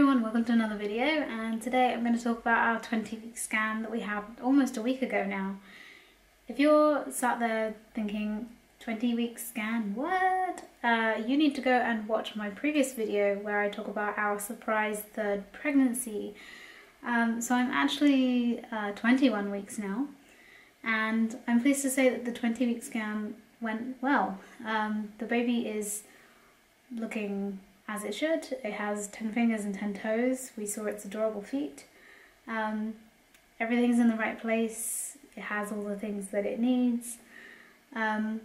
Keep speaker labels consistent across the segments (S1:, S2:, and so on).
S1: everyone, welcome to another video, and today I'm going to talk about our 20-week scan that we had almost a week ago now. If you're sat there thinking, 20-week scan, what? You need to go and watch my previous video where I talk about our surprise third pregnancy. So I'm actually 21 weeks now, and I'm pleased to say that the 20-week scan went well. The baby is looking as it should. It has 10 fingers and 10 toes. We saw its adorable feet. Everything's in the right place. It has all the things that it needs. And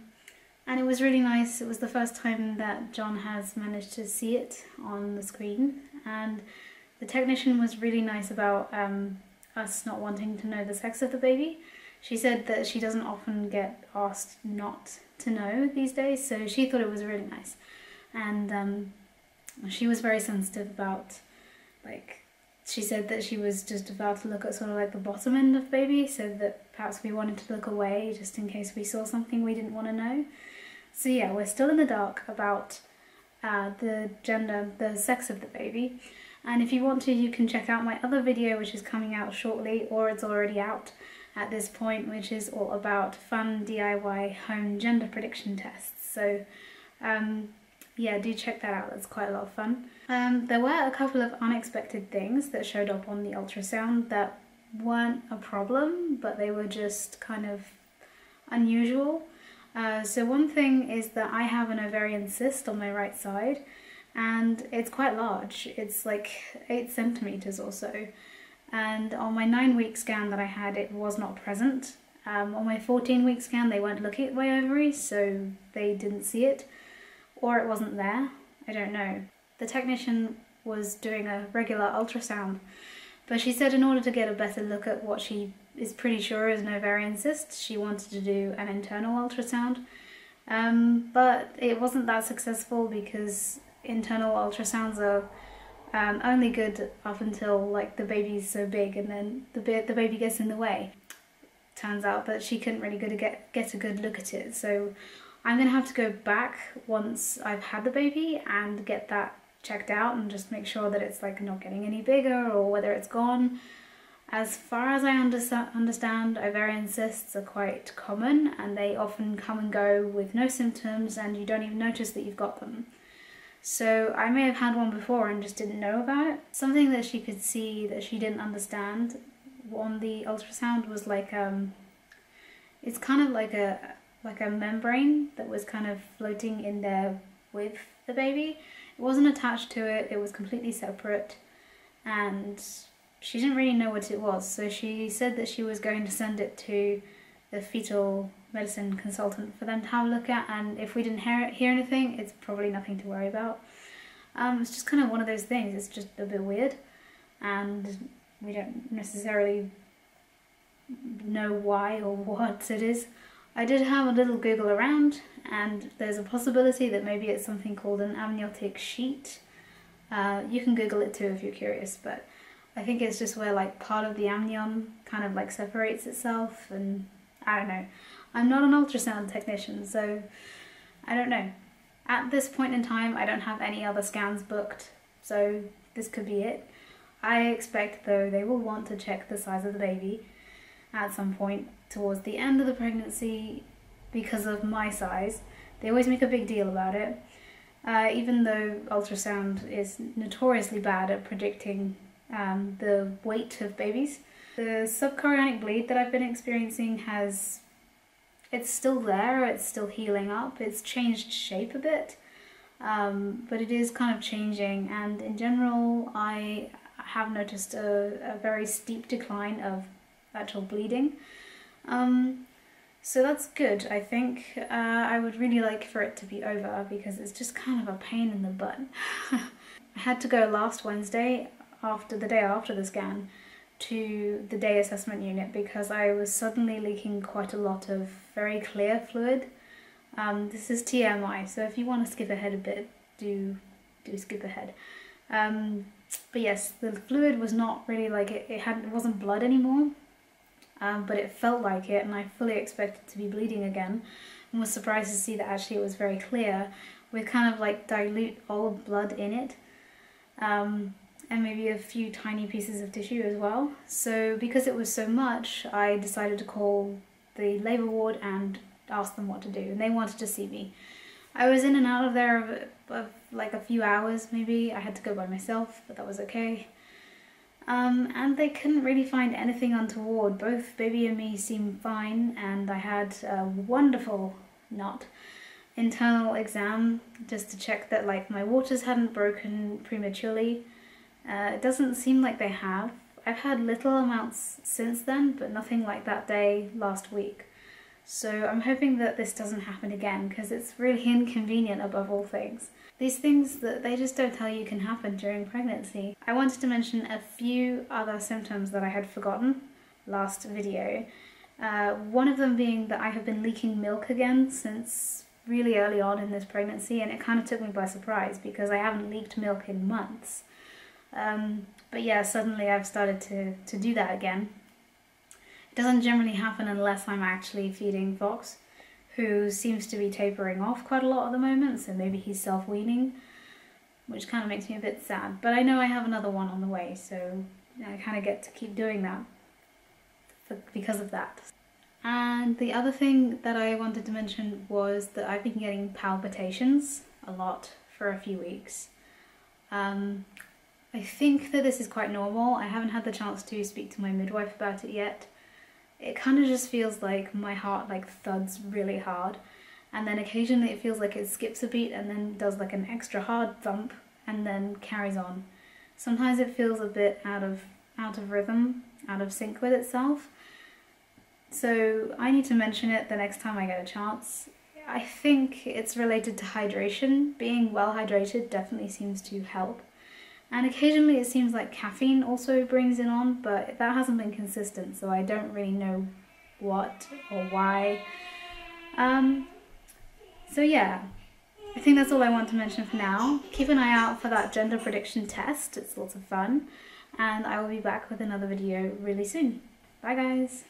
S1: it was really nice. It was the first time that John has managed to see it on the screen. And the technician was really nice about us not wanting to know the sex of the baby. She said that she doesn't often get asked not to know these days, so she thought it was really nice. And she was very sensitive about, she said that she was just about to look at sort of like the bottom end of baby, so that perhaps we wanted to look away just in case we saw something we didn't want to know. So yeah, we're still in the dark about the gender, the sex of the baby. And if you want to, you can check out my other video, which is coming out shortly, or it's already out at this point, which is all about fun DIY home gender prediction tests. So yeah, do check that out. That's quite a lot of fun. There were a couple of unexpected things that showed up on the ultrasound that weren't a problem, but they were just kind of unusual. So one thing is that I have an ovarian cyst on my right side, and it's quite large. It's like 8 centimeters or so. And on my 9-week scan that I had, it was not present. On my 14-week scan, they weren't looking at my ovaries, so they didn't see it. Or it wasn't there, I don't know. The technician was doing a regular ultrasound, but she said in order to get a better look at what she is pretty sure is an ovarian cyst, she wanted to do an internal ultrasound. But it wasn't that successful because internal ultrasounds are only good up until like the baby's so big, and then the baby gets in the way. Turns out that she couldn't really get a good look at it, so I'm going to have to go back once I've had the baby and get that checked out and just make sure that it's like not getting any bigger or whether it's gone. As far as I understand, ovarian cysts are quite common and they often come and go with no symptoms and you don't even notice that you've got them. So I may have had one before and just didn't know about it. Something that she could see that she didn't understand on the ultrasound was like, it's kind of like a membrane that was kind of floating in there with the baby. It wasn't attached to it, it was completely separate, and she didn't really know what it was, so she said that she was going to send it to the fetal medicine consultant for them to have a look at, and if we didn't hear anything, it's probably nothing to worry about. It's just kind of one of those things, it's just a bit weird, and we don't necessarily know why or what it is. I did have a little Google around, and there's a possibility that maybe it's something called an amniotic sheet. You can Google it too if you're curious, but I think it's just where like part of the amnion kind of like separates itself, and I don't know. I'm not an ultrasound technician, so I don't know. At this point in time, I don't have any other scans booked, so this could be it. I expect though they will want to check the size of the baby at some point towards the end of the pregnancy because of my size. They always make a big deal about it, even though ultrasound is notoriously bad at predicting the weight of babies. The subchorionic bleed that I've been experiencing it's still there, it's still healing up, it's changed shape a bit, but it is kind of changing, and in general I have noticed a very steep decline of actual bleeding. So that's good, I think. I would really like for it to be over because it's just kind of a pain in the butt. I had to go last Wednesday, the day after the scan, to the day assessment unit because I was suddenly leaking quite a lot of very clear fluid. This is TMI, so if you want to skip ahead a bit, do skip ahead. But yes, the fluid was not really like it wasn't blood anymore. But it felt like it, and I fully expected to be bleeding again, and was surprised to see that actually it was very clear with kind of like dilute old blood in it. and maybe a few tiny pieces of tissue as well. So because it was so much, I decided to call the labour ward and ask them what to do, and they wanted to see me. I was in and out of there of like a few hours maybe. I had to go by myself, but that was okay. And they couldn't really find anything untoward. Both baby and me seemed fine, and I had a wonderful, not internal exam just to check that like my waters hadn't broken prematurely. It doesn't seem like they have. I've had little amounts since then, but nothing like that day last week. So I'm hoping that this doesn't happen again, because it's really inconvenient above all things. These things that they just don't tell you can happen during pregnancy. I wanted to mention a few other symptoms that I had forgotten last video. One of them being that I have been leaking milk again since really early on in this pregnancy, and it kind of took me by surprise because I haven't leaked milk in months. But yeah, suddenly I've started to do that again. It doesn't generally happen unless I'm actually feeding Fox, who seems to be tapering off quite a lot at the moment, so maybe he's self-weaning, which kind of makes me a bit sad. But I know I have another one on the way, so I kind of get to keep doing that because of that. And the other thing that I wanted to mention was that I've been getting palpitations a lot for a few weeks. I think that this is quite normal. I haven't had the chance to speak to my midwife about it yet. It kind of just feels like my heart like thuds really hard, and then occasionally it feels like it skips a beat and then does like an extra hard thump and then carries on. Sometimes it feels a bit out of rhythm, out of sync with itself. So I need to mention it the next time I get a chance. I think it's related to hydration. Being well hydrated definitely seems to help. And occasionally it seems like caffeine also brings it on, but that hasn't been consistent, so I don't really know what or why. So yeah, I think that's all I want to mention for now. Keep an eye out for that gender prediction test, it's lots of fun. And I will be back with another video really soon. Bye guys!